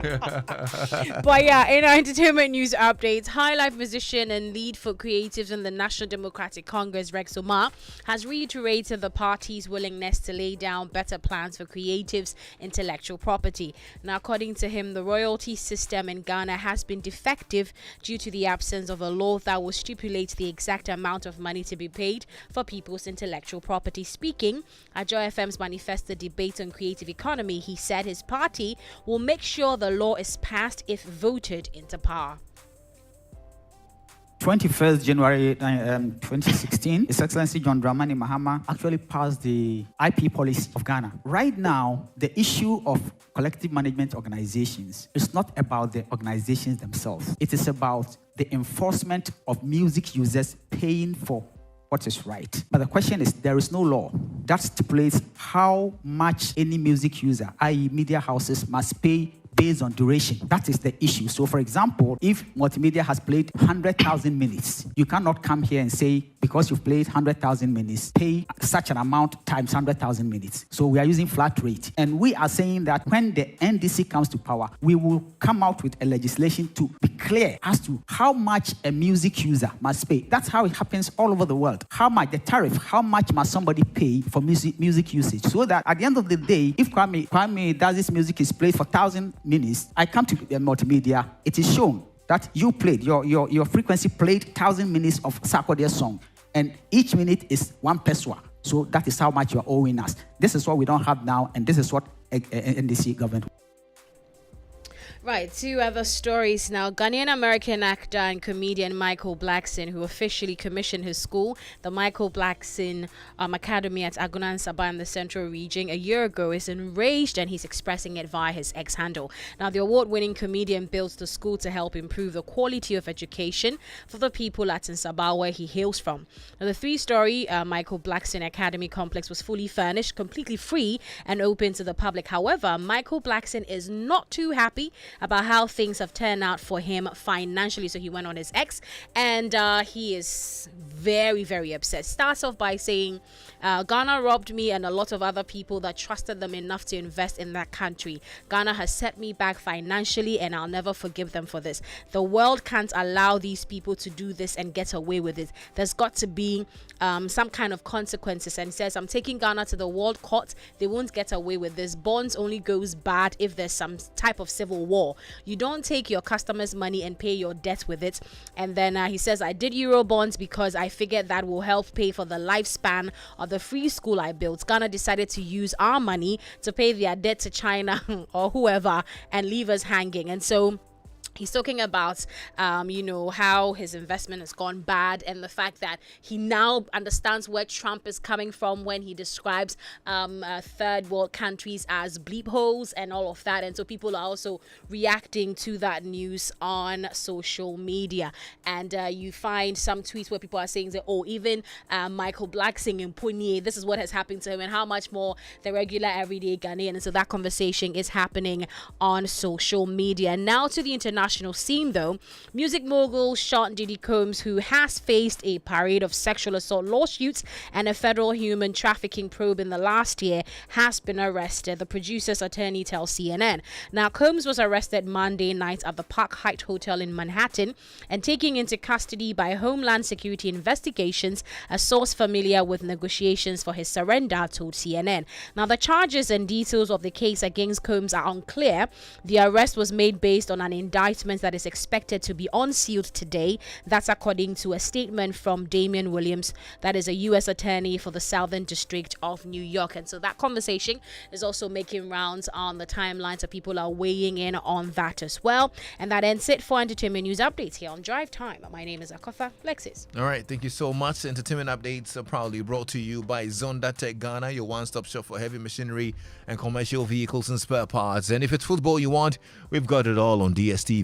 But yeah, in our entertainment news updates, High Life musician and lead for creatives in the National Democratic Congress, Rex Omar, has reiterated the party's willingness to lay down better plans for creatives' intellectual property. Now, according to him, the royalty system in Ghana has been defective due to the absence of a law that will stipulate the exact amount of money to be paid for people's intellectual property. Speaking at Joy FM's Manifesto debate on creative economy, he said his party will make sure the law is passed if voted into power. 21st January 2016, His Excellency John Dramani Mahama actually passed the IP policy of Ghana. Right now, the issue of collective management organizations is not about the organizations themselves. It is about the enforcement of music users paying for what is right. But the question is, there is no law that stipulates how much any music user, i.e. media houses, must pay based on duration. That is the issue. So, for example, if multimedia has played 100,000 minutes, you cannot come here and say, because you've played 100,000 minutes, pay such an amount times 100,000 minutes. So we are using flat rate. And we are saying that when the NDC comes to power, we will come out with a legislation to be clear as to how much a music user must pay. That's how it happens all over the world. How much, the tariff, how much must somebody pay for music usage? So that at the end of the day, if Kwame does this music is played for 1,000 minutes, I come to the multimedia, it is shown that you played, your frequency played 1,000 minutes of Sarkodie song, and each minute is 1 pesewa. So that is how much you are owing us. This is what we don't have now, and this is what NDC government. Right, two other stories now. Ghanaian American actor and comedian Michael Blackson, who officially commissioned his school, the Michael Blackson Academy at Aguna and Saba in the Central Region, a year ago, is enraged, and he's expressing it via his X handle. Now, the award-winning comedian built the school to help improve the quality of education for the people at Nsaba, where he hails from. Now, the three-story Michael Blackson Academy complex was fully furnished, completely free, and open to the public. However, Michael Blackson is not too happy about how things have turned out for him financially. So he went on his X, and he is very, very upset. Starts off by saying, Ghana robbed me and a lot of other people that trusted them enough to invest in that country. Ghana has set me back financially, and I'll never forgive them for this. The world can't allow these people to do this and get away with it. There's got to be some kind of consequences. And he says, I'm taking Ghana to the world court. They won't get away with this. Bonds only goes bad if there's some type of civil war. You don't take your customers' money and pay your debt with it. And then he says, I did Euro bonds because I figured that will help pay for the lifespan of the free school I built. Ghana decided to use our money to pay their debt to China or whoever and leave us hanging. And so he's talking about, how his investment has gone bad, and the fact that he now understands where Trump is coming from when he describes third world countries as bleep holes and all of that. And so people are also reacting to that news on social media. And you find some tweets where people are saying that, even Michael Blackson in Pune, this is what has happened to him, and how much more the regular everyday Ghanaian. And so that conversation is happening on social media. Now to the international scene, though. Music mogul Sean Diddy Combs, who has faced a parade of sexual assault lawsuits and a federal human trafficking probe in the last year, has been arrested. The producer's attorney tells CNN. Now, Combs was arrested Monday night at the Park Hyatt Hotel in Manhattan and taken into custody by Homeland Security Investigations, a source familiar with negotiations for his surrender told CNN. Now, the charges and details of the case against Combs are unclear. The arrest was made based on an indictment that is expected to be unsealed today. That's according to a statement from Damian Williams, that is a U.S. attorney for the Southern District of New York. And so that conversation is also making rounds on the timeline, so people are weighing in on that as well. And that ends it for entertainment news updates here on Drive Time. My name is Akofa Lexis. All right, thank you so much. Entertainment updates are proudly brought to you by Zonda Tech Ghana, your one-stop shop for heavy machinery and commercial vehicles and spare parts. And if it's football you want, we've got it all on DSTV.